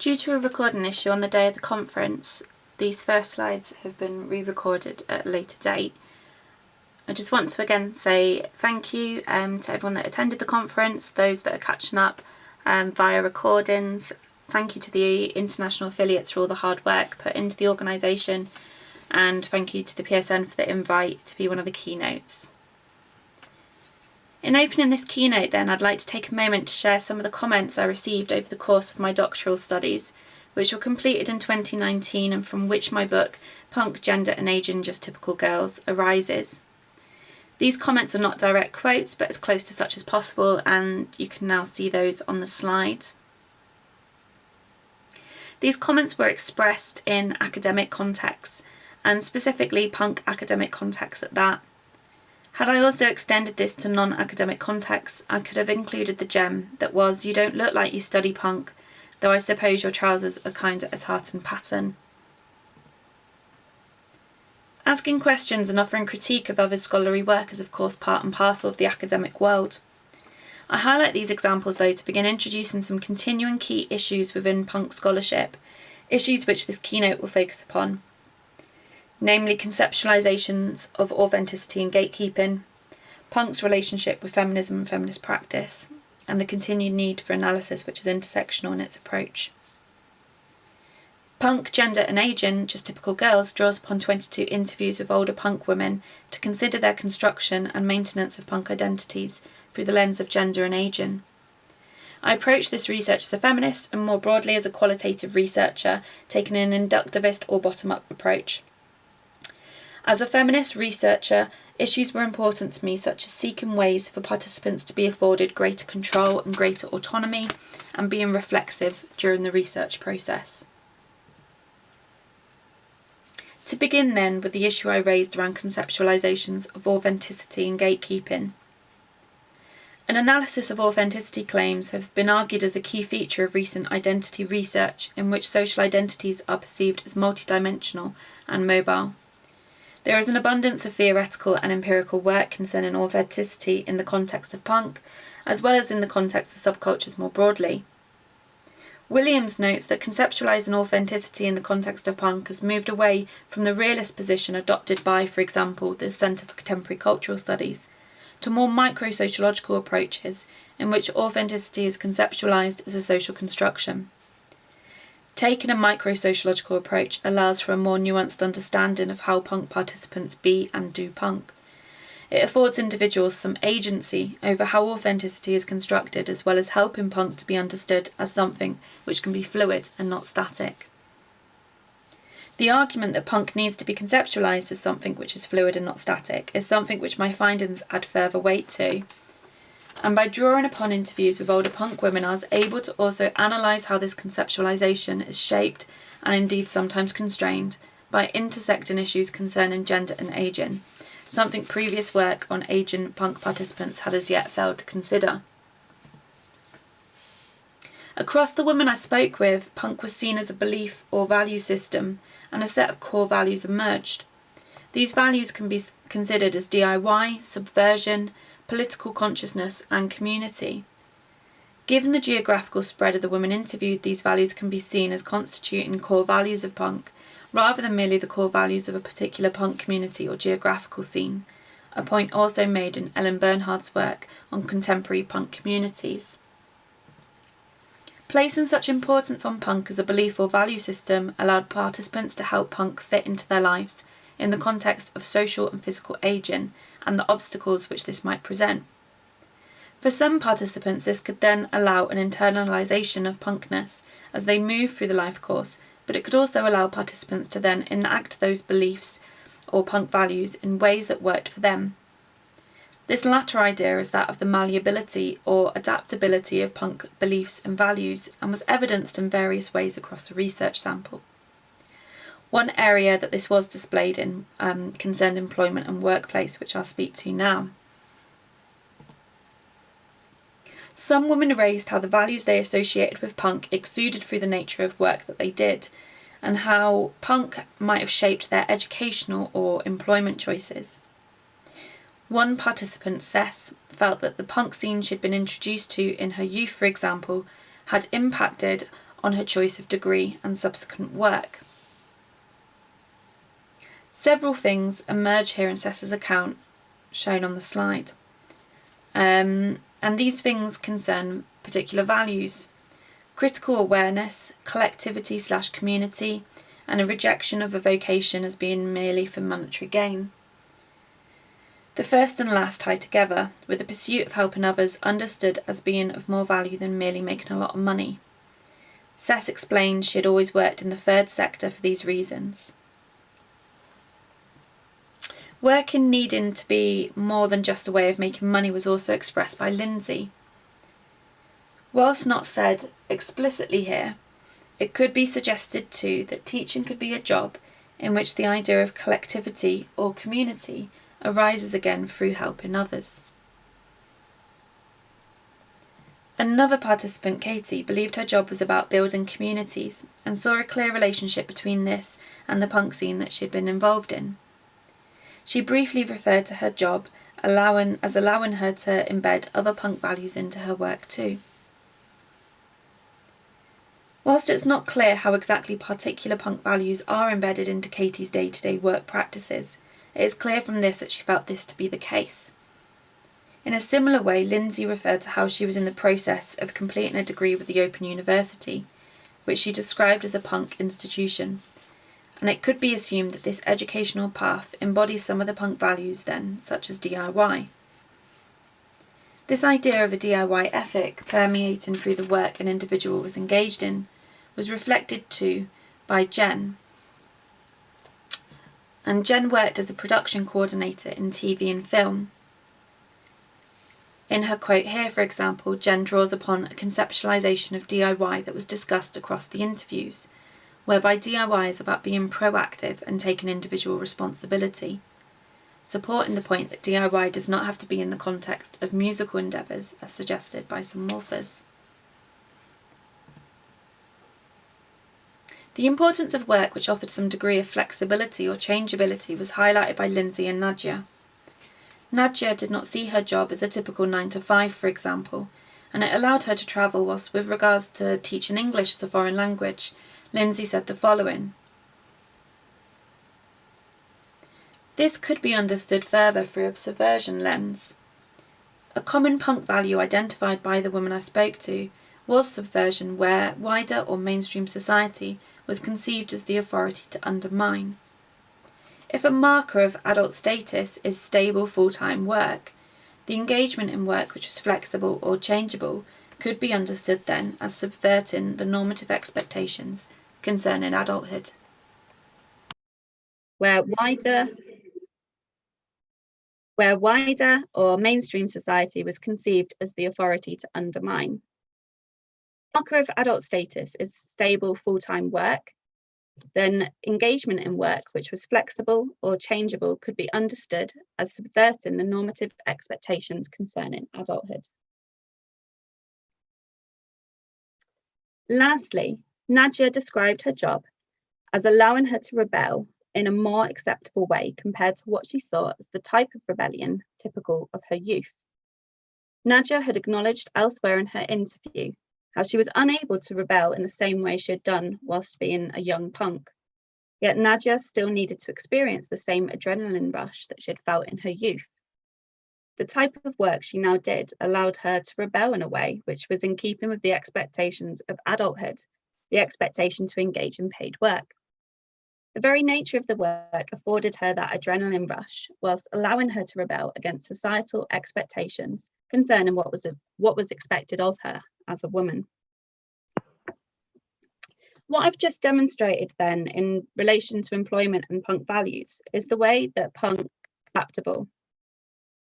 Due to a recording issue on the day of the conference, these first slides have been re-recorded at a later date. I just want to again say thank you to everyone that attended the conference, those that are catching up via recordings. Thank you to the international affiliates for all the hard work put into the organisation, and thank you to the PSN for the invite to be one of the keynotes. In opening this keynote then, I'd like to take a moment to share some of the comments I received over the course of my doctoral studies, which were completed in 2019 and from which my book, Punk, Gender and Ageing, Just Typical Girls, arises. These comments are not direct quotes, but as close to such as possible, and you can now see those on the slide. These comments were expressed in academic contexts, and specifically punk academic contexts at that. Had I also extended this to non-academic contexts, I could have included the gem that was, "You don't look like you study punk, though I suppose your trousers are kind of a tartan pattern." Asking questions and offering critique of others' scholarly work is of course part and parcel of the academic world. I highlight these examples though to begin introducing some continuing key issues within punk scholarship, issues which this keynote will focus upon. Namely conceptualisations of authenticity and gatekeeping, punk's relationship with feminism and feminist practice, and the continued need for analysis which is intersectional in its approach. Punk, Gender and Ageing, Just Typical Girls draws upon 22 interviews with older punk women to consider their construction and maintenance of punk identities through the lens of gender and ageing. I approach this research as a feminist and more broadly as a qualitative researcher, taking an inductivist or bottom-up approach. As a feminist researcher, issues were important to me, such as seeking ways for participants to be afforded greater control and greater autonomy, and being reflexive during the research process. To begin then with the issue I raised around conceptualisations of authenticity and gatekeeping. An analysis of authenticity claims have been argued as a key feature of recent identity research, in which social identities are perceived as multidimensional and mobile. There is an abundance of theoretical and empirical work concerning authenticity in the context of punk, as well as in the context of subcultures more broadly. Williams notes that conceptualising authenticity in the context of punk has moved away from the realist position adopted by, for example, the Centre for Contemporary Cultural Studies, to more micro-sociological approaches in which authenticity is conceptualised as a social construction. Taking a micro-sociological approach allows for a more nuanced understanding of how punk participants be and do punk. It affords individuals some agency over how authenticity is constructed, as well as helping punk to be understood as something which can be fluid and not static. The argument that punk needs to be conceptualised as something which is fluid and not static is something which my findings add further weight to. And by drawing upon interviews with older punk women, I was able to also analyse how this conceptualisation is shaped, and indeed sometimes constrained, by intersecting issues concerning gender and ageing, something previous work on ageing punk participants had as yet failed to consider. Across the women I spoke with, punk was seen as a belief or value system, and a set of core values emerged. These values can be considered as DIY, subversion, political consciousness and community. Given the geographical spread of the women interviewed, these values can be seen as constituting core values of punk, rather than merely the core values of a particular punk community or geographical scene, a point also made in Ellen Bernhard's work on contemporary punk communities. Placing such importance on punk as a belief or value system allowed participants to help punk fit into their lives in the context of social and physical ageing, and the obstacles which this might present. For some participants, this could then allow an internalisation of punkness as they move through the life course, but it could also allow participants to then enact those beliefs or punk values in ways that worked for them. This latter idea is that of the malleability or adaptability of punk beliefs and values, and was evidenced in various ways across the research sample. One area that this was displayed in concerned employment and workplace, which I'll speak to now. Some women raised how the values they associated with punk exuded through the nature of work that they did, and how punk might have shaped their educational or employment choices. One participant, Cess, felt that the punk scene she'd been introduced to in her youth, for example, had impacted on her choice of degree and subsequent work. Several things emerge here in Sessa's account, shown on the slide. And these things concern particular values: critical awareness, collectivity/community, and a rejection of a vocation as being merely for monetary gain. The first and last tie together, with the pursuit of helping others understood as being of more value than merely making a lot of money. Sess explained she had always worked in the third sector for these reasons. Working needing to be more than just a way of making money was also expressed by Lindsay. Whilst not said explicitly here, it could be suggested too that teaching could be a job in which the idea of collectivity or community arises again through helping others. Another participant, Katie, believed her job was about building communities and saw a clear relationship between this and the punk scene that she had been involved in. She briefly referred to her job allowing her to embed other punk values into her work too. Whilst it's not clear how exactly particular punk values are embedded into Katie's day-to-day work practices, it is clear from this that she felt this to be the case. In a similar way, Lindsay referred to how she was in the process of completing a degree with the Open University, which she described as a punk institution, and it could be assumed that this educational path embodies some of the punk values then, such as DIY. This idea of a DIY ethic permeating through the work an individual was engaged in was reflected too by Jen. And Jen worked as a production coordinator in TV and film. In her quote here, for example, Jen draws upon a conceptualisation of DIY that was discussed across the interviews, whereby DIY is about being proactive and taking individual responsibility, supporting the point that DIY does not have to be in the context of musical endeavours as suggested by some authors. The importance of work which offered some degree of flexibility or changeability was highlighted by Lindsay and Nadia. Nadia did not see her job as a typical 9-to-5, for example, and it allowed her to travel, whilst with regards to teaching English as a foreign language, Lindsay said the following: "This could be understood further through a subversion lens. A common punk value identified by the woman I spoke to was subversion, where wider or mainstream society was conceived as the authority to undermine. If a marker of adult status is stable full-time work, the engagement in work which was flexible or changeable could be understood then as subverting the normative expectations concerning adulthood. Where wider or mainstream society was conceived as the authority to undermine. Marker of adult status is stable full-time work, then engagement in work which was flexible or changeable could be understood as subverting the normative expectations concerning adulthood." Lastly, Nadia described her job as allowing her to rebel in a more acceptable way compared to what she saw as the type of rebellion typical of her youth. Nadia had acknowledged elsewhere in her interview how she was unable to rebel in the same way she had done whilst being a young punk. Yet Nadia still needed to experience the same adrenaline rush that she had felt in her youth. The type of work she now did allowed her to rebel in a way which was in keeping with the expectations of adulthood, the expectation to engage in paid work. The very nature of the work afforded her that adrenaline rush, whilst allowing her to rebel against societal expectations concerning what was expected of her as a woman. What I've just demonstrated then in relation to employment and punk values is the way that punk is adaptable.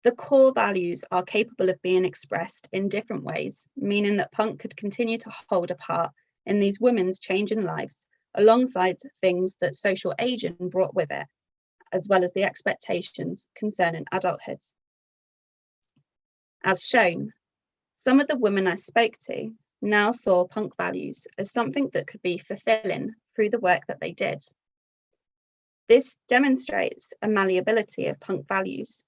The core values are capable of being expressed in different ways, meaning that punk could continue to hold a part in these women's changing lives alongside things that social aging brought with it, as well as the expectations concerning adulthood. As shown, some of the women I spoke to now saw punk values as something that could be fulfilling through the work that they did. This demonstrates a malleability of punk values,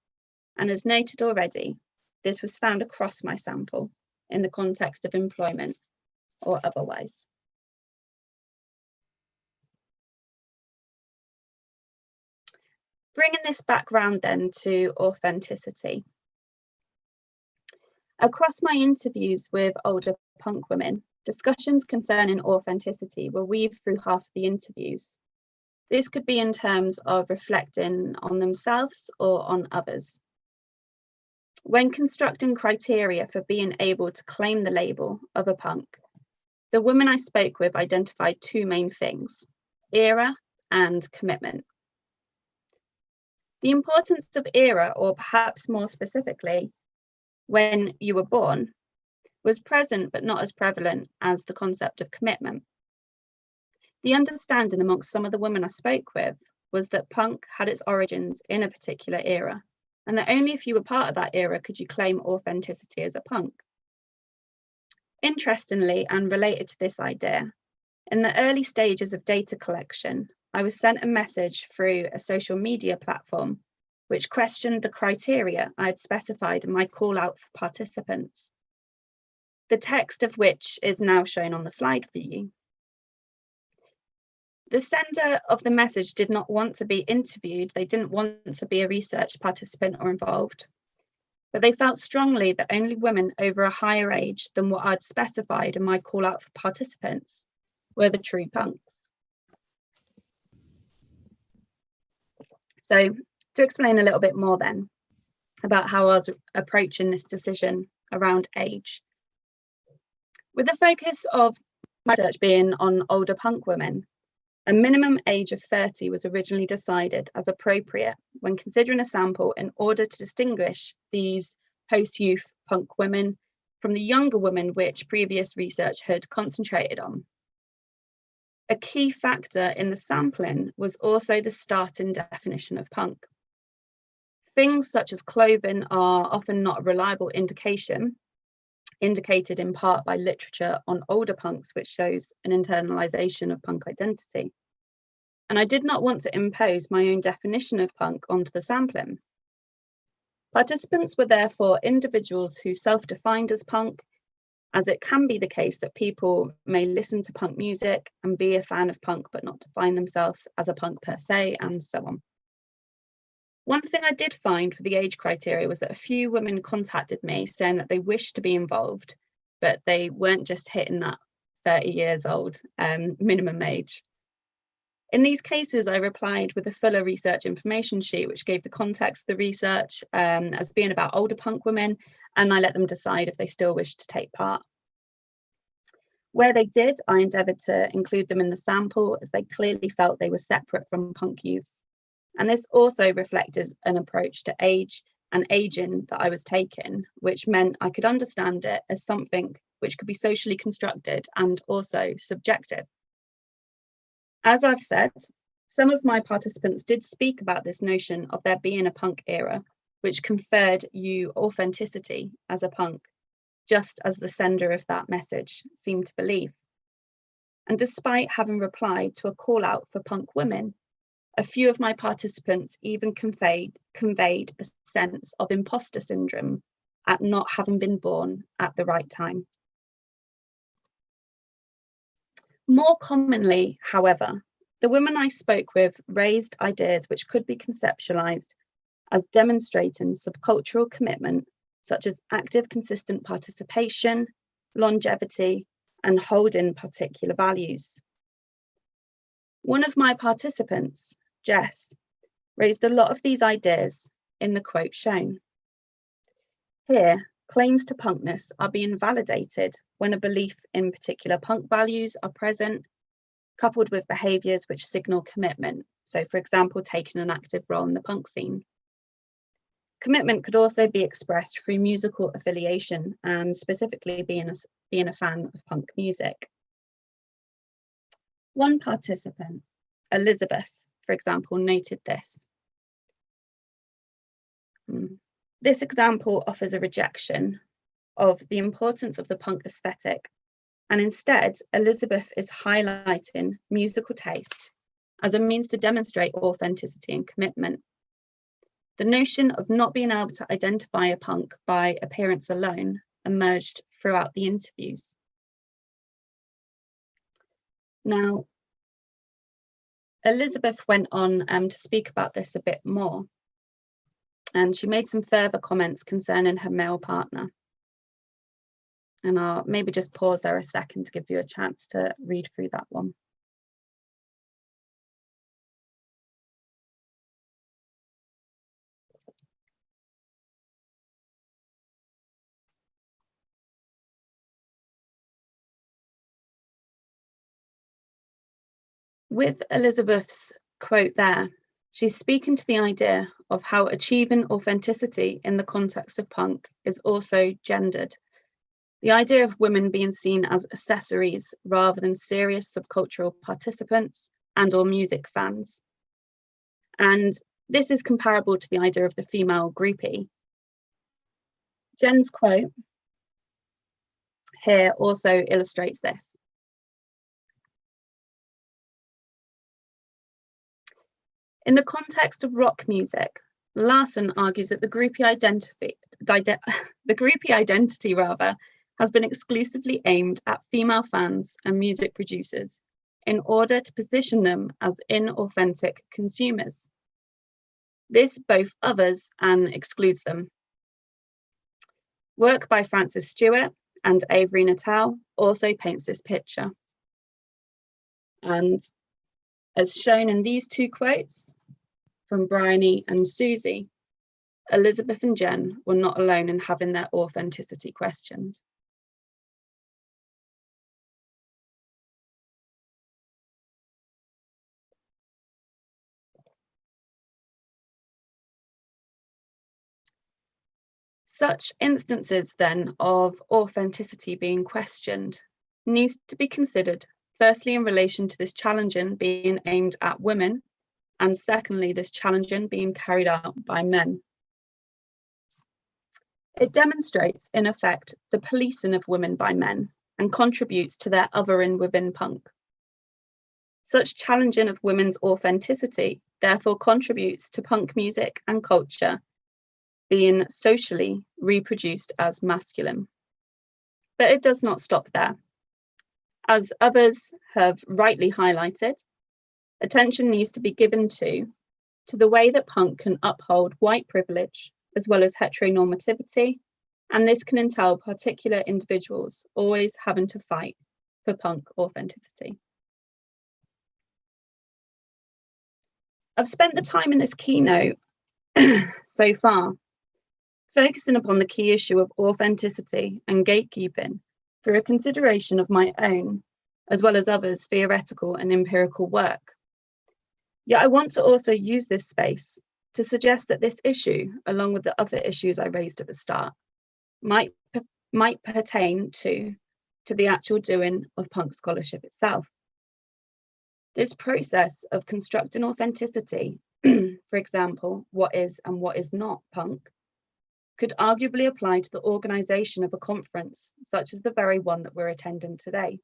and as noted already, this was found across my sample in the context of employment or otherwise. Bringing this back round then to authenticity. Across my interviews with older punk women, discussions concerning authenticity were weaved through half the interviews. This could be in terms of reflecting on themselves or on others. When constructing criteria for being able to claim the label of a punk, the women I spoke with identified two main things: era and commitment. The importance of era, or perhaps more specifically, when you were born, was present but not as prevalent as the concept of commitment. The understanding amongst some of the women I spoke with was that punk had its origins in a particular era, and that only if you were part of that era could you claim authenticity as a punk. Interestingly, and related to this idea, in the early stages of data collection, I was sent a message through a social media platform which questioned the criteria I had specified in my call out for participants, the text of which is now shown on the slide for you. The sender of the message did not want to be interviewed. They didn't want to be a research participant or involved, but they felt strongly that only women over a higher age than what I'd specified in my call out for participants were the true punks. So to explain a little bit more then about how I was approaching this decision around age. With the focus of my research being on older punk women, a minimum age of 30 was originally decided as appropriate when considering a sample in order to distinguish these post-youth punk women from the younger women which previous research had concentrated on. A key factor in the sampling was also the starting definition of punk. Things such as clothing are often not a reliable indication, indicated in part by literature on older punks, which shows an internalization of punk identity. And I did not want to impose my own definition of punk onto the sampling. Participants were therefore individuals who self-defined as punk, as it can be the case that people may listen to punk music and be a fan of punk but not define themselves as a punk per se, and so on. One thing I did find with the age criteria was that a few women contacted me saying that they wished to be involved, but they weren't just hitting that 30 years old minimum age. In these cases, I replied with a fuller research information sheet, which gave the context of the research as being about older punk women, and I let them decide if they still wished to take part. Where they did, I endeavoured to include them in the sample, as they clearly felt they were separate from punk youths. And this also reflected an approach to age and ageing that I was taking, which meant I could understand it as something which could be socially constructed and also subjective. As I've said, some of my participants did speak about this notion of there being a punk era, which conferred you authenticity as a punk, just as the sender of that message seemed to believe. And despite having replied to a call out for punk women, a few of my participants even conveyed a sense of imposter syndrome at not having been born at the right time. More commonly, however, the women I spoke with raised ideas which could be conceptualized as demonstrating subcultural commitment, such as active, consistent participation, longevity, and holding particular values. One of my participants, Jess, raised a lot of these ideas in the quote shown. Here, claims to punkness are being validated when a belief in particular punk values are present, coupled with behaviours which signal commitment. So, for example, taking an active role in the punk scene. Commitment could also be expressed through musical affiliation and specifically being a fan of punk music. One participant, Elizabeth, for example, noted this. This example offers a rejection of the importance of the punk aesthetic, and instead, Elizabeth is highlighting musical taste as a means to demonstrate authenticity and commitment. The notion of not being able to identify a punk by appearance alone emerged throughout the interviews. Now, Elizabeth went on to speak about this a bit more, and she made some further comments concerning her male partner. And I'll maybe just pause there a second to give you a chance to read through that one. With Elizabeth's quote there, she's speaking to the idea of how achieving authenticity in the context of punk is also gendered. The idea of women being seen as accessories rather than serious subcultural participants and/or music fans. And this is comparable to the idea of the female groupie. Jen's quote here also illustrates this. In the context of rock music, Larson argues that the groupie identity has been exclusively aimed at female fans and music producers in order to position them as inauthentic consumers. This both others and excludes them. Work by Frances Stewart and Avery Natal also paints this picture. And as shown in these two quotes from Bryony and Susie, Elizabeth and Jen were not alone in having their authenticity questioned. Such instances then of authenticity being questioned needs to be considered, firstly in relation to this challenging being aimed at women, and secondly, this challenging being carried out by men. It demonstrates, in effect, the policing of women by men and contributes to their othering within punk. Such challenging of women's authenticity therefore contributes to punk music and culture being socially reproduced as masculine. But it does not stop there. As others have rightly highlighted, attention needs to be given to the way that punk can uphold white privilege as well as heteronormativity, and this can entail particular individuals always having to fight for punk authenticity. I've spent the time in this keynote so far focusing upon the key issue of authenticity and gatekeeping through a consideration of my own, as well as others' theoretical and empirical work. Yet I want to also use this space to suggest that this issue, along with the other issues I raised at the start, might pertain to the actual doing of punk scholarship itself. This process of constructing authenticity, for example, what is and what is not punk, could arguably apply to the organisation of a conference, such as the very one that we're attending today.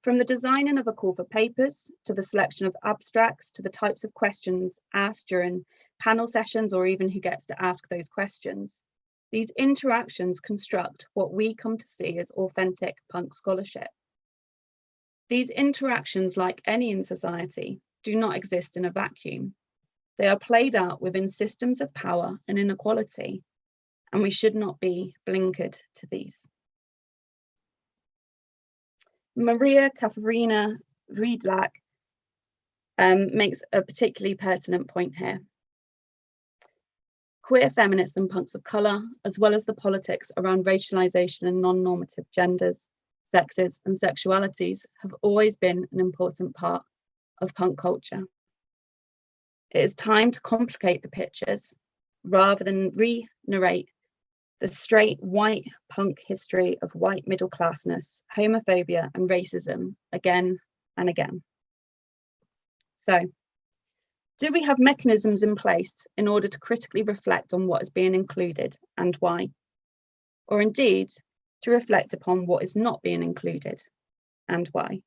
From the designing of a call for papers, to the selection of abstracts, to the types of questions asked during panel sessions, or even who gets to ask those questions, these interactions construct what we come to see as authentic punk scholarship. These interactions, like any in society, do not exist in a vacuum. They are played out within systems of power and inequality, and we should not be blinkered to these. Maria Katharina Riedlach makes a particularly pertinent point here. Queer feminists and punks of colour, as well as the politics around racialisation and non-normative genders, sexes and sexualities, have always been an important part of punk culture. It is time to complicate the pictures rather than re-narrate the straight white punk history of white middle classness, homophobia and racism again and again. So, do we have mechanisms in place in order to critically reflect on what is being included and why? Or indeed, to reflect upon what is not being included and why?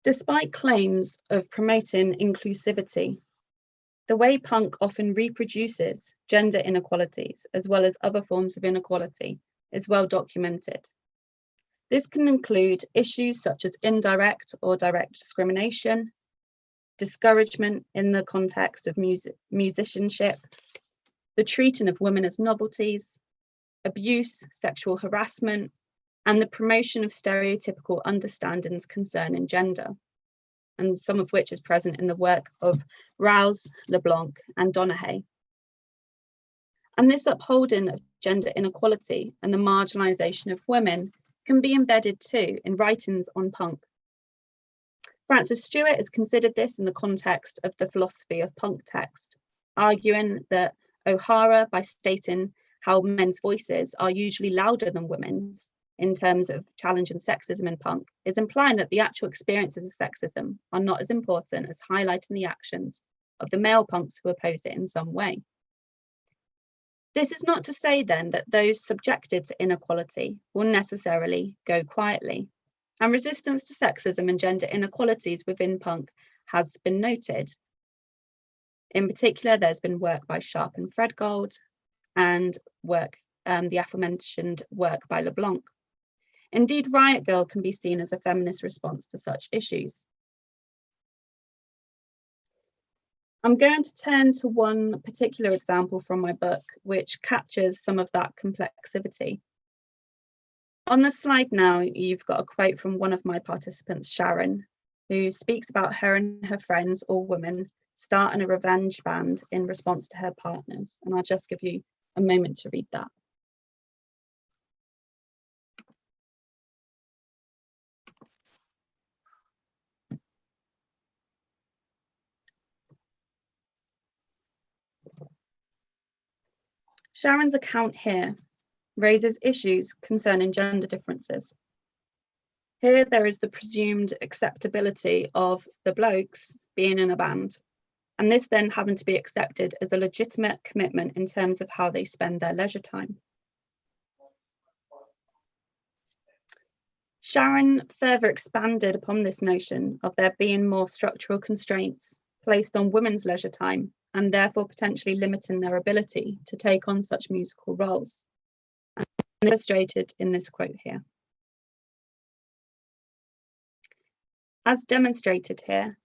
Despite claims of promoting inclusivity, the way punk often reproduces gender inequalities as well as other forms of inequality is well documented. This can include issues such as indirect or direct discrimination, discouragement in the context of musicianship, the treating of women as novelties, abuse, sexual harassment, and the promotion of stereotypical understandings concerning gender, and some of which is present in the work of Rouse, LeBlanc, and Donahue. And this upholding of gender inequality and the marginalisation of women can be embedded too in writings on punk. Frances Stewart has considered this in the context of the philosophy of punk text, arguing that O'Hara, by stating how men's voices are usually louder than women's in terms of challenging sexism in punk, is implying that the actual experiences of sexism are not as important as highlighting the actions of the male punks who oppose it in some way. This is not to say then that those subjected to inequality will necessarily go quietly, and resistance to sexism and gender inequalities within punk has been noted. In particular, there's been work by Sharp and Fredgold, and the aforementioned work by LeBlanc. Indeed, Riot Girl can be seen as a feminist response to such issues. I'm going to turn to one particular example from my book, which captures some of that complexity. On the slide now, you've got a quote from one of my participants, Sharon, who speaks about her and her friends, all women, starting a revenge band in response to her partners. And I'll just give you a moment to read that. Sharon's account here raises issues concerning gender differences. Here there is the presumed acceptability of the blokes being in a band, and this then having to be accepted as a legitimate commitment in terms of how they spend their leisure time. Sharon further expanded upon this notion of there being more structural constraints placed on women's leisure time, and therefore potentially limiting their ability to take on such musical roles, and illustrated in this quote here. As demonstrated here,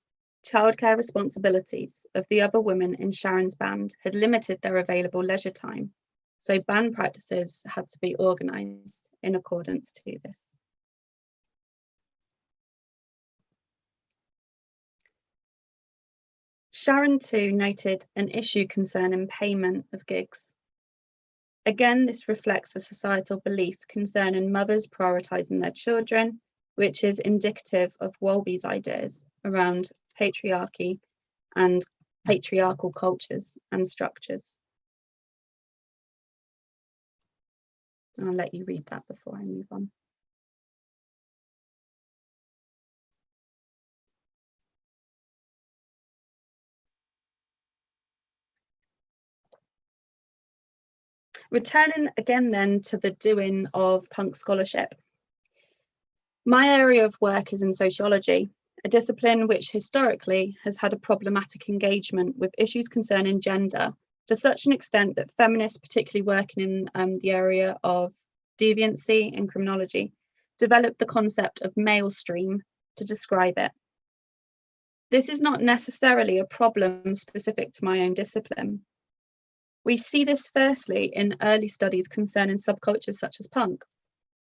childcare responsibilities of the other women in Sharon's band had limited their available leisure time, so band practices had to be organised in accordance to this. Sharon too noted an issue concerning payment of gigs. Again, this reflects a societal belief concerning mothers prioritising their children, which is indicative of Wolby's ideas around patriarchy and patriarchal cultures and structures. I'll let you read that before I move on. Returning again then to the doing of punk scholarship. My area of work is in sociology, a discipline which historically has had a problematic engagement with issues concerning gender to such an extent that feminists, particularly working in the area of deviancy and criminology, developed the concept of male stream to describe it. This is not necessarily a problem specific to my own discipline. We see this firstly in early studies concerning subcultures such as punk.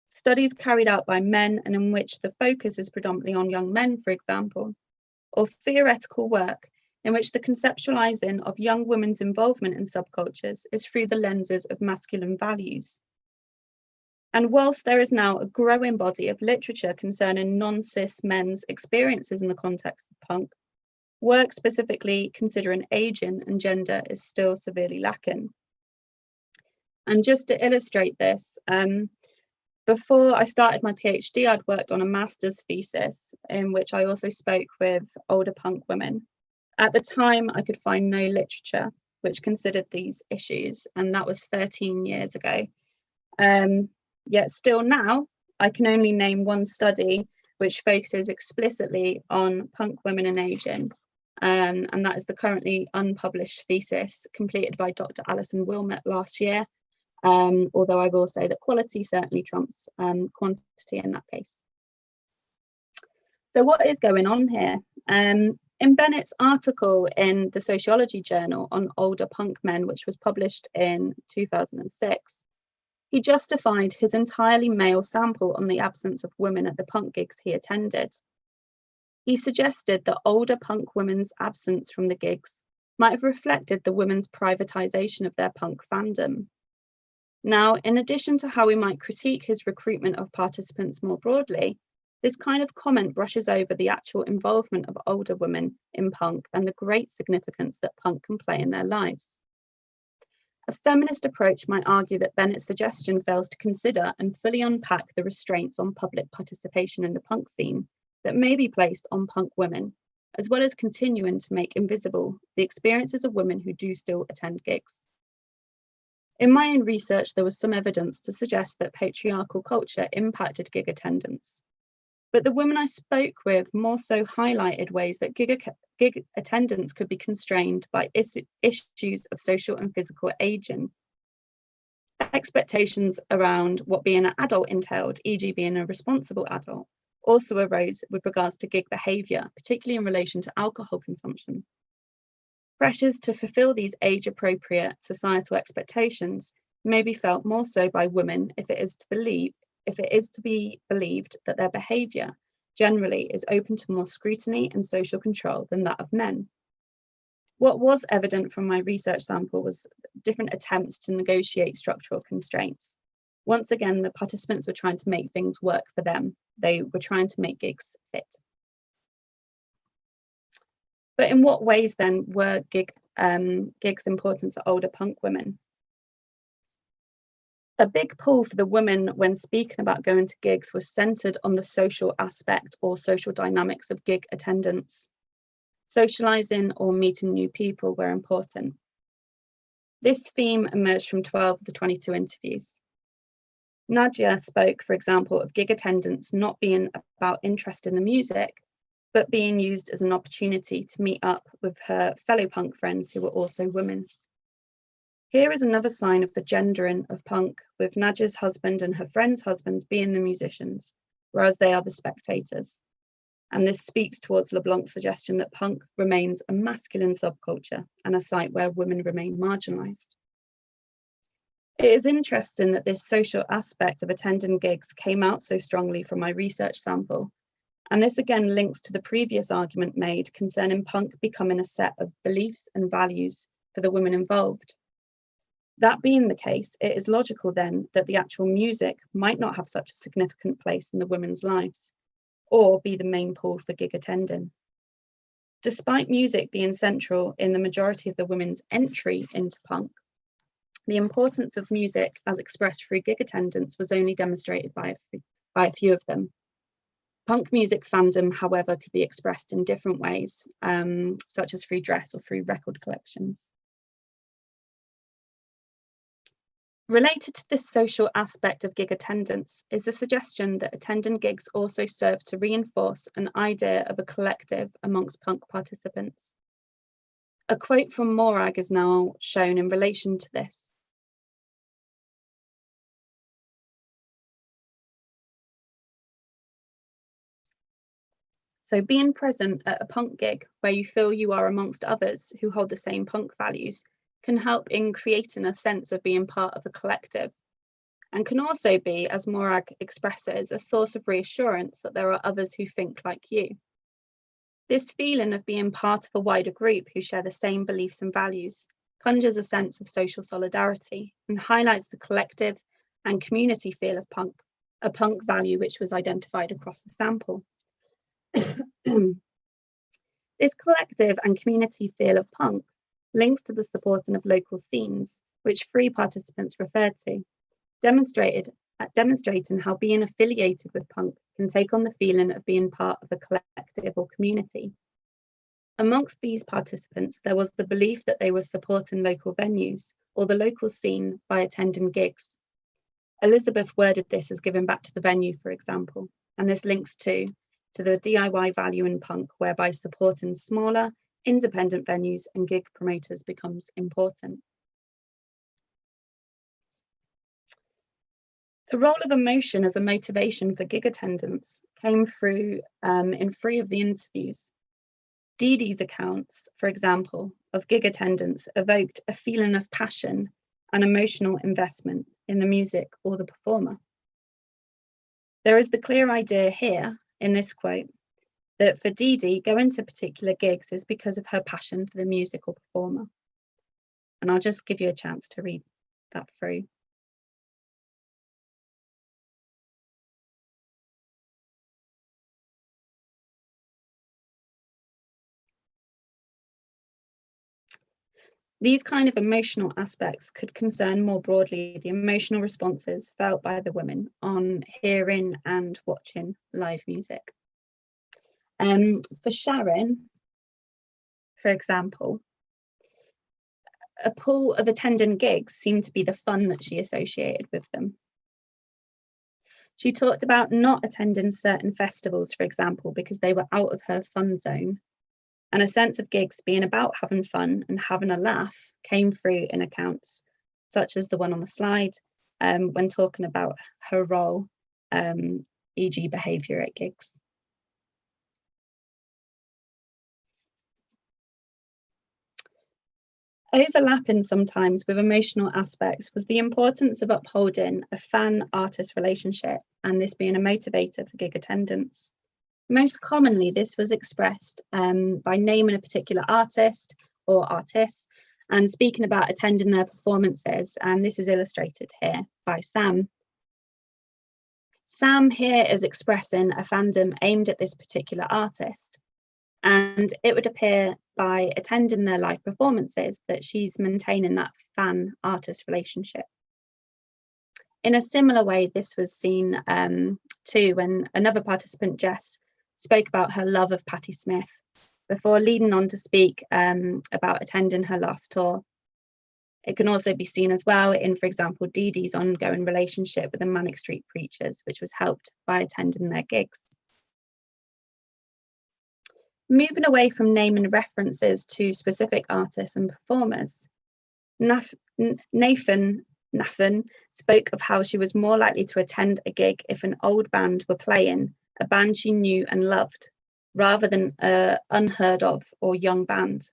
Studies carried out by men and in which the focus is predominantly on young men, for example, or theoretical work in which the conceptualizing of young women's involvement in subcultures is through the lenses of masculine values. And whilst there is now a growing body of literature concerning non-cis men's experiences in the context of punk, work specifically considering aging and gender is still severely lacking. And just to illustrate this, before I started my PhD, I'd worked on a master's thesis in which I also spoke with older punk women. At the time, I could find no literature which considered these issues, and that was 13 years ago. Yet still now, I can only name one study which focuses explicitly on punk women and aging, and that is the currently unpublished thesis completed by Dr. Alison Wilmot last year, although I will say that quality certainly trumps quantity in that case. So what is going on here? In Bennett's article in the Sociology Journal on older punk men, which was published in 2006, he justified his entirely male sample on the absence of women at the punk gigs he attended. He suggested that older punk women's absence from the gigs might have reflected the women's privatisation of their punk fandom. Now, in addition to how we might critique his recruitment of participants more broadly, this kind of comment brushes over the actual involvement of older women in punk and the great significance that punk can play in their lives. A feminist approach might argue that Bennett's suggestion fails to consider and fully unpack the restraints on public participation in the punk scene that may be placed on punk women, as well as continuing to make invisible the experiences of women who do still attend gigs. In my own research, there was some evidence to suggest that patriarchal culture impacted gig attendance. But the women I spoke with more so highlighted ways that gig attendance could be constrained by issues of social and physical aging. Expectations around what being an adult entailed, e.g. being a responsible adult, also arose with regards to gig behaviour, particularly in relation to alcohol consumption. Pressures to fulfil these age-appropriate societal expectations may be felt more so by women if it is to be believed that their behaviour generally is open to more scrutiny and social control than that of men. What was evident from my research sample was different attempts to negotiate structural constraints. Once again, the participants were trying to make things work for them. They were trying to make gigs fit. But in what ways then were gigs important to older punk women? A big pull for the women when speaking about going to gigs was centred on the social aspect or social dynamics of gig attendance. Socialising or meeting new people were important. This theme emerged from 12 of the 22 interviews. Nadia spoke, for example, of gig attendance not being about interest in the music, but being used as an opportunity to meet up with her fellow punk friends who were also women. Here is another sign of the gendering of punk, with Nadia's husband and her friends' husbands being the musicians, whereas they are the spectators. And this speaks towards LeBlanc's suggestion that punk remains a masculine subculture and a site where women remain marginalised. It is interesting that this social aspect of attending gigs came out so strongly from my research sample, and this again links to the previous argument made concerning punk becoming a set of beliefs and values for the women involved. That being the case, it is logical then that the actual music might not have such a significant place in the women's lives, or be the main pull for gig attending. Despite music being central in the majority of the women's entry into punk, the importance of music as expressed through gig attendance was only demonstrated by a few of them. Punk music fandom, however, could be expressed in different ways, such as through dress or through record collections. Related to this social aspect of gig attendance is the suggestion that attending gigs also serve to reinforce an idea of a collective amongst punk participants. A quote from Morag is now shown in relation to this. So being present at a punk gig where you feel you are amongst others who hold the same punk values can help in creating a sense of being part of a collective, and can also be, as Morag expresses, a source of reassurance that there are others who think like you. This feeling of being part of a wider group who share the same beliefs and values conjures a sense of social solidarity and highlights the collective and community feel of punk, a punk value which was identified across the sample. This collective and community feel of punk links to the supporting of local scenes, which 3 participants referred to, demonstrating how being affiliated with punk can take on the feeling of being part of a collective or community. Amongst these participants, there was the belief that they were supporting local venues or the local scene by attending gigs. Elizabeth worded this as giving back to the venue, for example, and this links to the DIY value in punk, whereby supporting smaller, independent venues and gig promoters becomes important. The role of emotion as a motivation for gig attendance came through in 3 of the interviews. Dee Dee's accounts, for example, of gig attendance evoked a feeling of passion and emotional investment in the music or the performer. There is the clear idea here, in this quote, that for Dee Dee, going to particular gigs is because of her passion for the music or performer. And I'll just give you a chance to read that through. These kind of emotional aspects could concern more broadly the emotional responses felt by the women on hearing and watching live music. For Sharon, for example, a pull of attending gigs seemed to be the fun that she associated with them. She talked about not attending certain festivals, for example, because they were out of her fun zone. And a sense of gigs being about having fun and having a laugh came through in accounts such as the one on the slide when talking about her role, e.g. behaviour at gigs. Overlapping sometimes with emotional aspects was the importance of upholding a fan-artist relationship, and this being a motivator for gig attendance. Most commonly, this was expressed by naming a particular artist or artists and speaking about attending their performances, and this is illustrated here by Sam. Sam here is expressing a fandom aimed at this particular artist, and it would appear by attending their live performances that she's maintaining that fan-artist relationship. In a similar way, this was seen too when another participant, Jess, spoke about her love of Patti Smith before leading on to speak about attending her last tour. It can also be seen as well in, for example, Dee Dee's ongoing relationship with the Manic Street Preachers, which was helped by attending their gigs. Moving away from naming references to specific artists and performers, Nathan spoke of how she was more likely to attend a gig if an old band were playing, a band she knew and loved, rather than an unheard of or young band.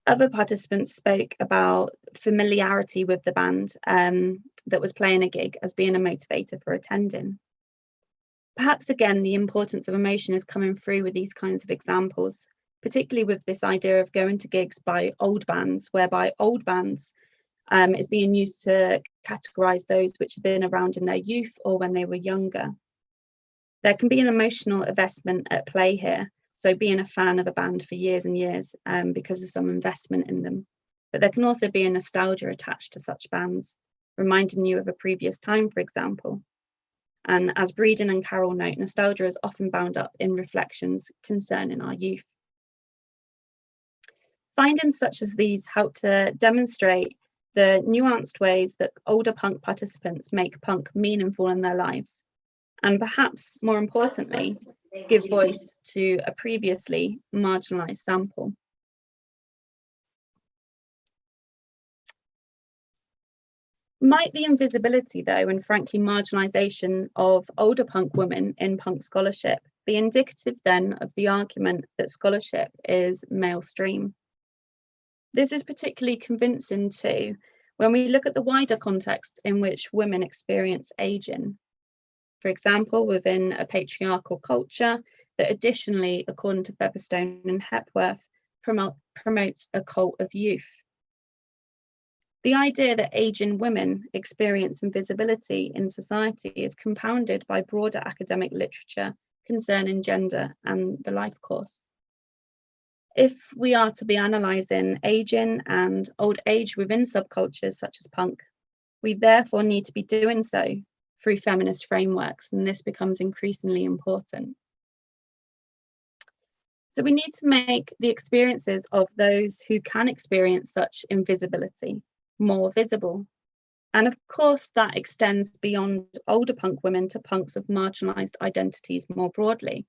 Other participants spoke about familiarity with the band that was playing a gig as being a motivator for attending. Perhaps again, the importance of emotion is coming through with these kinds of examples, particularly with this idea of going to gigs by old bands, whereby old bands is being used to categorise those which have been around in their youth or when they were younger. There can be an emotional investment at play here, so being a fan of a band for years and years because of some investment in them. But there can also be a nostalgia attached to such bands, reminding you of a previous time, for example. And as Breeden and Carroll note, nostalgia is often bound up in reflections concerning our youth. Findings such as these help to demonstrate the nuanced ways that older punk participants make punk meaningful in their lives, and perhaps more importantly, give voice to a previously marginalised sample. Might the invisibility, though, and frankly marginalisation of older punk women in punk scholarship be indicative then of the argument that scholarship is male stream? This is particularly convincing too when we look at the wider context in which women experience ageing. For example, within a patriarchal culture that additionally, according to Featherstone and Hepworth, promotes a cult of youth. The idea that ageing women experience invisibility in society is compounded by broader academic literature concerning gender and the life course. If we are to be analysing ageing and old age within subcultures such as punk, we therefore need to be doing so through feminist frameworks, and this becomes increasingly important. So we need to make the experiences of those who can experience such invisibility more visible. And of course, that extends beyond older punk women to punks of marginalised identities more broadly.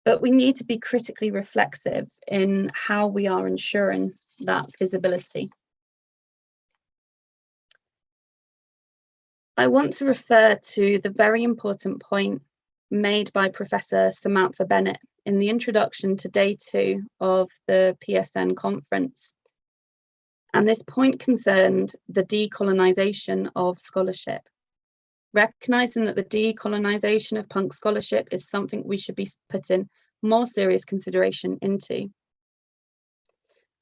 But we need to be critically reflexive in how we are ensuring that visibility. I want to refer to the very important point made by Professor Samantha Bennett in the introduction to day 2 of the PSN conference. And this point concerned the decolonisation of scholarship, recognising that the decolonisation of punk scholarship is something we should be putting more serious consideration into.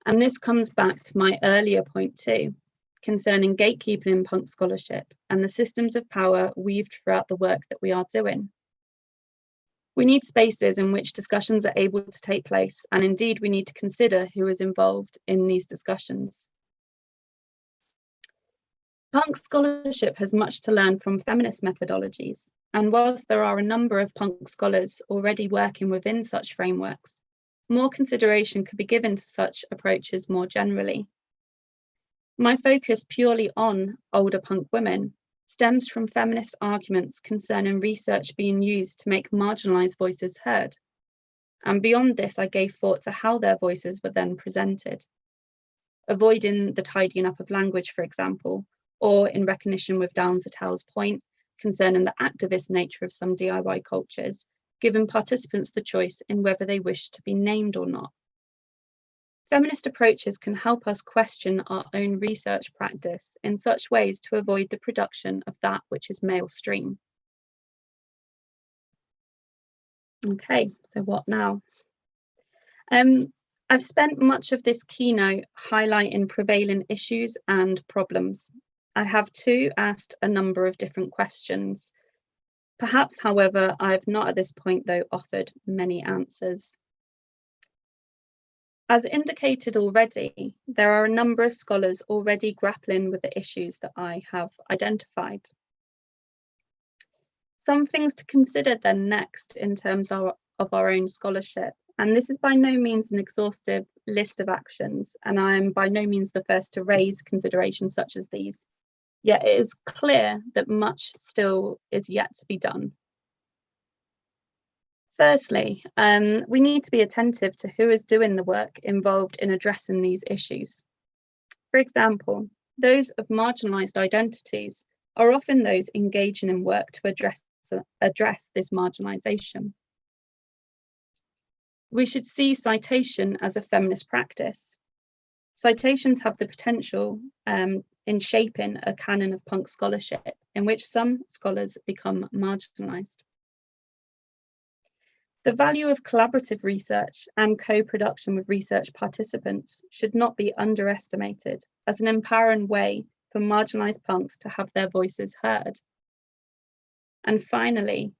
And this comes back to my earlier point too, concerning gatekeeping in punk scholarship and the systems of power weaved throughout the work that we are doing. We need spaces in which discussions are able to take place, and indeed we need to consider who is involved in these discussions. Punk scholarship has much to learn from feminist methodologies, and whilst there are a number of punk scholars already working within such frameworks, more consideration could be given to such approaches more generally. My focus purely on older punk women stems from feminist arguments concerning research being used to make marginalised voices heard. And beyond this, I gave thought to how their voices were then presented, avoiding the tidying up of language, for example, or in recognition with Downs et al.'s point concerning the activist nature of some DIY cultures, giving participants the choice in whether they wish to be named or not. Feminist approaches can help us question our own research practice in such ways to avoid the production of that which is mainstream. Okay, so what now? I've spent much of this keynote highlighting prevailing issues and problems. I have too asked a number of different questions. Perhaps, however, I have not at this point though offered many answers. As indicated already, there are a number of scholars already grappling with the issues that I have identified. Some things to consider then next in terms of our own scholarship, and this is by no means an exhaustive list of actions, and I am by no means the first to raise considerations such as these, yet it is clear that much still is yet to be done. Firstly, we need to be attentive to who is doing the work involved in addressing these issues. For example, those of marginalised identities are often those engaging in work to address this marginalisation. We should see citation as a feminist practice. Citations have the potential in shaping a canon of punk scholarship in which some scholars become marginalised. The value of collaborative research and co-production with research participants should not be underestimated as an empowering way for marginalised punks to have their voices heard. And finally,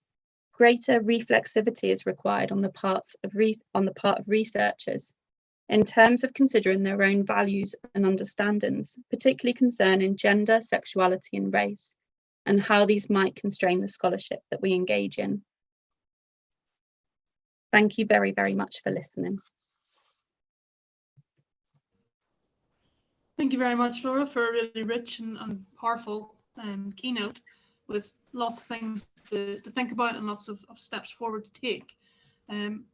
greater reflexivity is required on the part of researchers in terms of considering their own values and understandings, particularly concerning gender, sexuality and race, and how these might constrain the scholarship that we engage in. Thank you very, very much for listening. Thank you very much, Laura, for a really rich and powerful keynote with lots of things to think about and lots of steps forward to take. I'm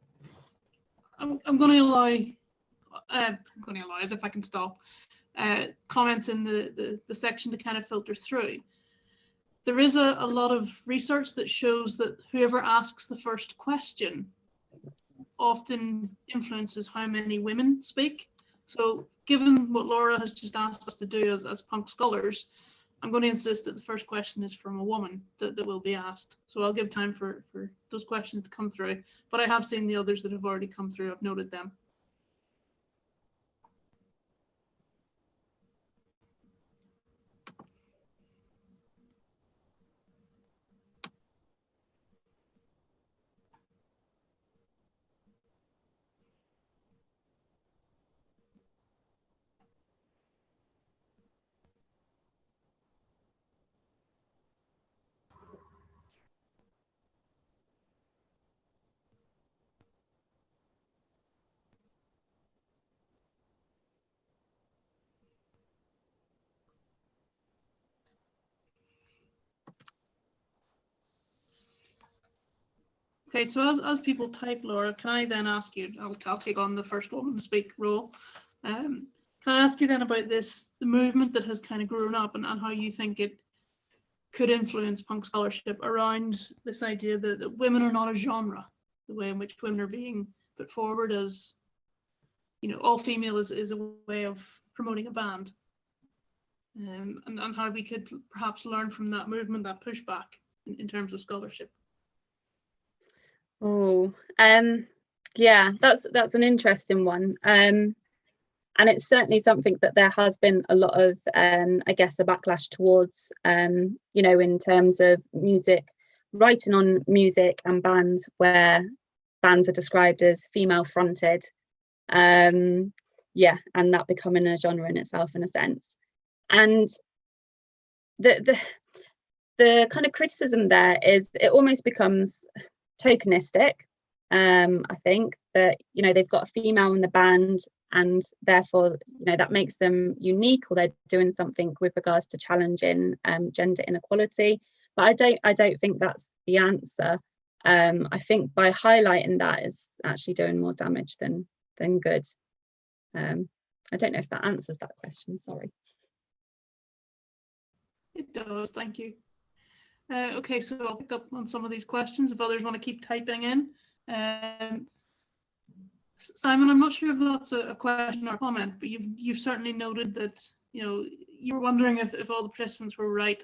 going to allow, as if I can stop, comments in the section to kind of filter through. There is a lot of research that shows that whoever asks the first question often influences how many women speak. So given what Laura has just asked us to do as punk scholars, I'm going to insist that the first question is from a woman that will be asked. So I'll give time for those questions to come through, but I have seen the others that have already come through. I've noted them. Okay, so as people type, Laura, can I then ask you, I'll take on the first woman to speak role. Can I ask you then about the movement that has kind of grown up and how you think it could influence punk scholarship around this idea that women are not a genre, the way in which women are being put forward as, all female is a way of promoting a band. And how we could perhaps learn from that movement, that pushback in terms of scholarship. Oh, yeah, that's an interesting one. And it's certainly something that there has been a lot of, I guess, a backlash towards, in terms of music, writing on music and bands where bands are described as female fronted. And that becoming a genre in itself, in a sense. And the kind of criticism there is it almost becomes tokenistic. I think that, they've got a female in the band, and therefore, that makes them unique, or they're doing something with regards to challenging gender inequality. But I don't think that's the answer. I think by highlighting that is actually doing more damage than good. I don't know if that answers that question, sorry. It does, thank you. Okay, so I'll pick up on some of these questions if others want to keep typing in. Simon, I'm not sure if that's a question or comment, but you've certainly noted that you were wondering if all the participants were white,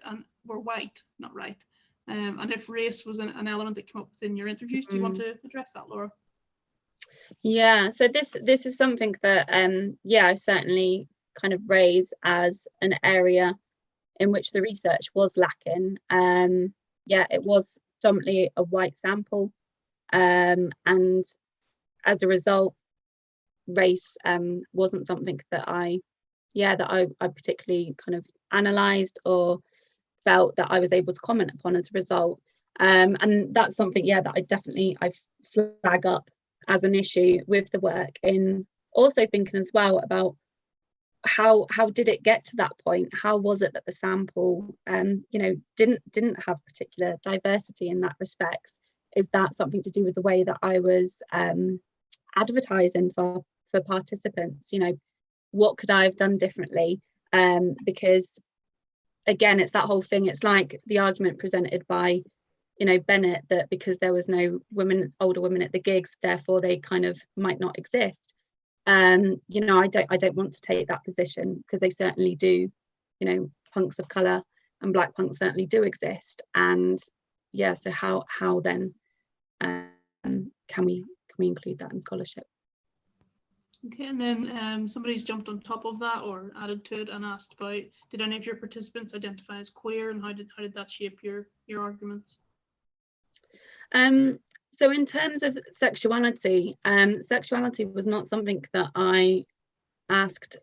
not right, and if race was an element that came up within your interviews. Do you want to address that, Laura? Yeah, so this is something that I certainly kind of raise as an area in which the research was lacking. It was predominantly a white sample, and as a result, race wasn't something that I particularly kind of analysed or felt that I was able to comment upon as a result. And that's something, that I flag up as an issue with the work, in also thinking as well about how did it get to that point? How was it that the sample didn't have particular diversity in that respect? Is that something to do with the way that I was advertising for participants? What could I have done differently? Because again, it's that whole thing. It's like the argument presented by Bennett, that because there was no older women at the gigs, therefore they kind of might not exist. I don't want to take that position, because they certainly do. Punks of colour and black punks certainly do exist. And so how then can we include that in scholarship? Okay, and then somebody's jumped on top of that or added to it and asked about, did any of your participants identify as queer, and how did that shape your arguments? So in terms of sexuality, sexuality was not something that I asked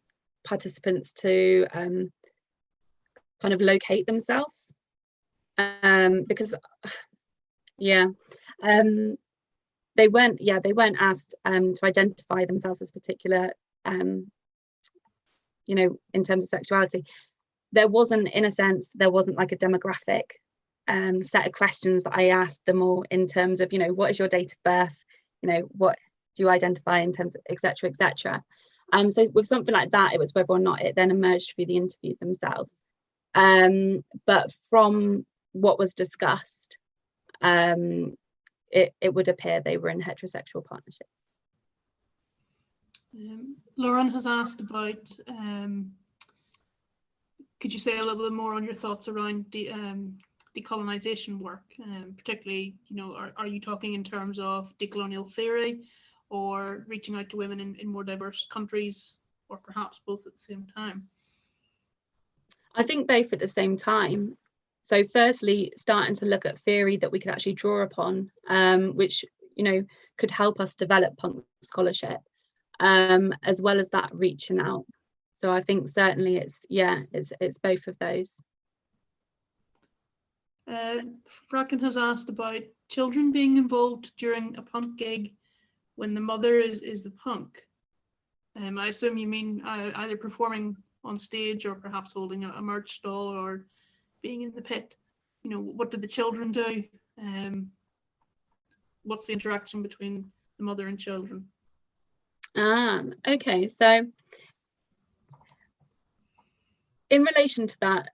participants to kind of locate themselves, because they weren't asked to identify themselves as particular, in terms of sexuality. There wasn't like a demographic set of questions that I asked them all in terms of, what is your date of birth, what do you identify in terms of, etc. So with something like that, it was whether or not it then emerged through the interviews themselves. But from what was discussed, it would appear they were in heterosexual partnerships. Lauren has asked about, could you say a little bit more on your thoughts around decolonization work, particularly, are you talking in terms of decolonial theory, or reaching out to women in more diverse countries, or perhaps both at the same time? I think both at the same time. So firstly, starting to look at theory that we could actually draw upon, which could help us develop punk scholarship, as well as that reaching out. So I think certainly it's both of those. Bracken has asked about children being involved during a punk gig when the mother is the punk. I assume you mean either performing on stage, or perhaps holding a merch stall, or being in the pit. What do the children do? What's the interaction between the mother and children? Okay, so in relation to that,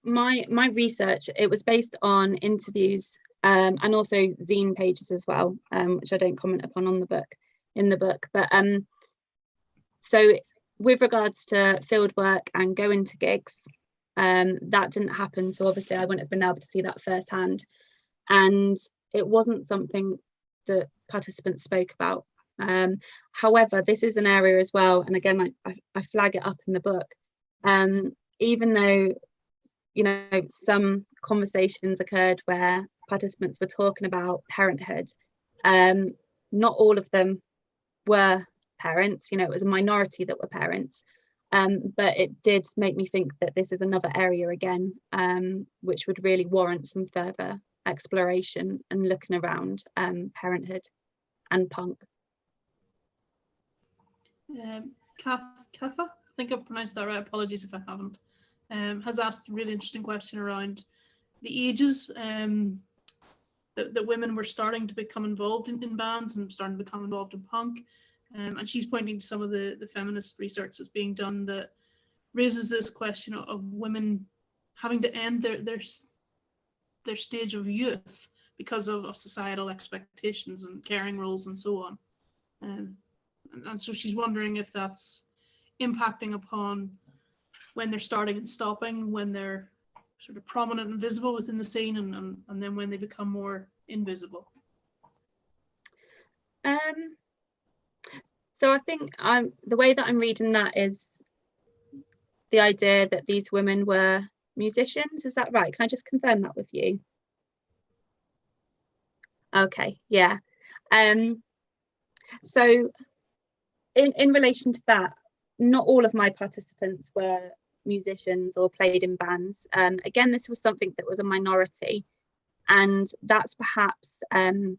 my research, it was based on interviews and also zine pages as well, which I don't comment upon on in the book. But so with regards to field work and going to gigs, that didn't happen. So obviously I wouldn't have been able to see that firsthand. And it wasn't something that participants spoke about. However, this is an area as well, and again, I flag it up in the book. Even though, you know, some conversations occurred where participants were talking about parenthood, not all of them were parents. You know, it was a minority that were parents. But it did make me think that this is another area again, which would really warrant some further exploration and looking around parenthood and punk. Katha, I think I've pronounced that right, apologies if I haven't, has asked a really interesting question around the ages that women were starting to become involved in bands and starting to become involved in punk. And she's pointing to some of the feminist research that's being done that raises this question of women having to end their stage of youth because of societal expectations and caring roles and so on. And so she's wondering if that's impacting upon when they're starting and stopping, when they're sort of prominent and visible within the scene, and then when they become more invisible. So I think the way that I'm reading that is the idea that these women were musicians. Is that right? Can I just confirm that with you? Okay, yeah. So in relation to that, not all of my participants were musicians or played in bands. Again, this was something that was a minority, and that's perhaps in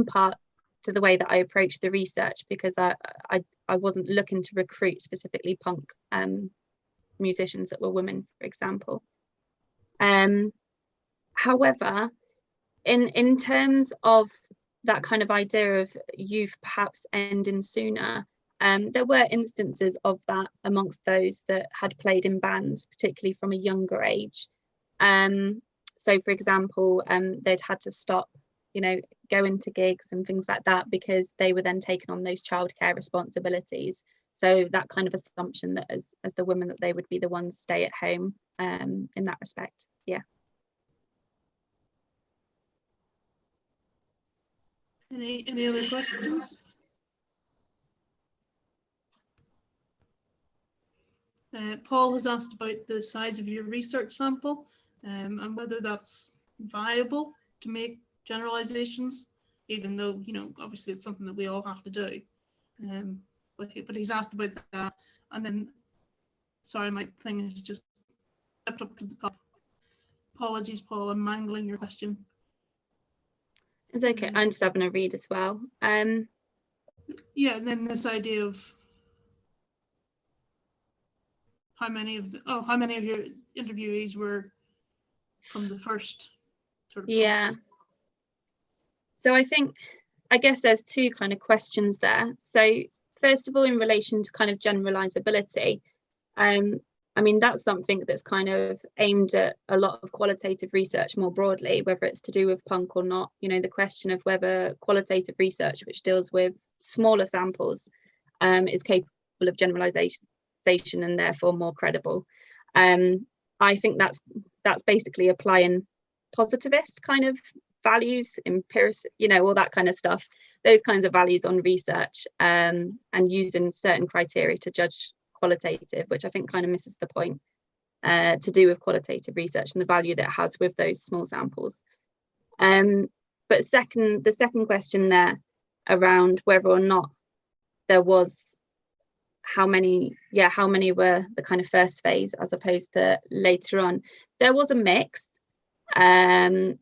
part to the way that I approached the research, because I wasn't looking to recruit specifically punk musicians that were women, for example. However, in terms of that kind of idea of youth perhaps ending sooner, there were instances of that amongst those that had played in bands, particularly from a younger age. So, for example, they'd had to stop, you know, going to gigs and things like that because they were then taking on those childcare responsibilities. So that kind of assumption that as the women that they would be the ones stay at home in that respect. Yeah. Any other questions? Paul has asked about the size of your research sample and whether that's viable to make generalizations, even though, you know, obviously it's something that we all have to do. But he's asked about that. And then, sorry, my thing has just stepped up to the top. Apologies, Paul, I'm mangling your question. It's okay. I'm just having a read as well. Yeah, and then this idea of how many of your interviewees were from the first sort of. Yeah. So I guess there's two kind of questions there. So first of all, in relation to kind of generalizability, I mean, that's something that's kind of aimed at a lot of qualitative research more broadly, whether it's to do with punk or not. You know, the question of whether qualitative research, which deals with smaller samples, is capable of generalization and therefore more credible. I think that's basically applying positivist kind of values, empirical, you know, all that kind of stuff, those kinds of values on research, and using certain criteria to judge qualitative, which I think kind of misses the point to do with qualitative research and the value that it has with those small samples. But the second question there around whether or not there was how many were the kind of first phase as opposed to later on, there was a mix, and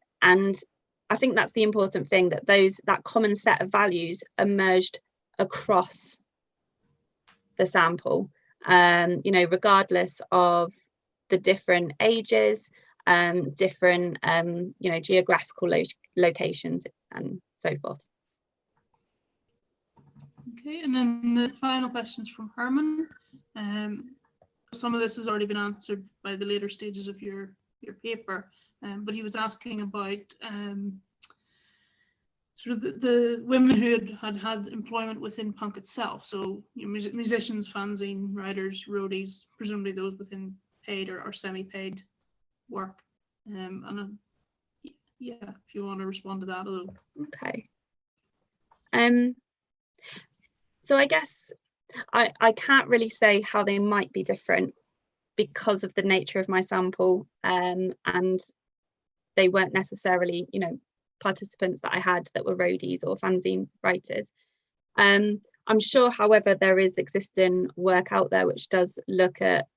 I think that's the important thing, that that common set of values emerged across the sample, you know, regardless of the different ages, different you know, geographical locations and so forth. Okay, and then the final questions from Herman. some of this has already been answered by the later stages of your paper, but he was asking about sort of the women who had employment within punk itself. So musicians, fanzine writers, roadies, presumably those within paid or semi-paid work. Yeah, if you want to respond to that. Okay. So I guess I can't really say how they might be different because of the nature of my sample, and they weren't necessarily, participants that I had that were roadies or fanzine writers. I'm sure, however, there is existing work out there which does look at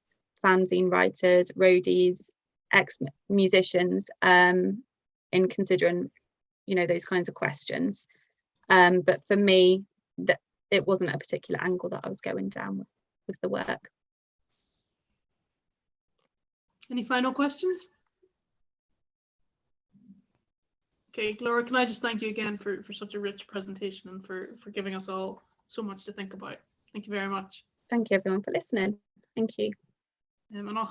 fanzine writers, roadies, ex-musicians, in considering, those kinds of questions. But for me, that it wasn't a particular angle that I was going down with the work. Any final questions? Okay, Laura, can I just thank you again for such a rich presentation and for giving us all so much to think about. Thank you very much. Thank you everyone for listening. Thank you. And I'll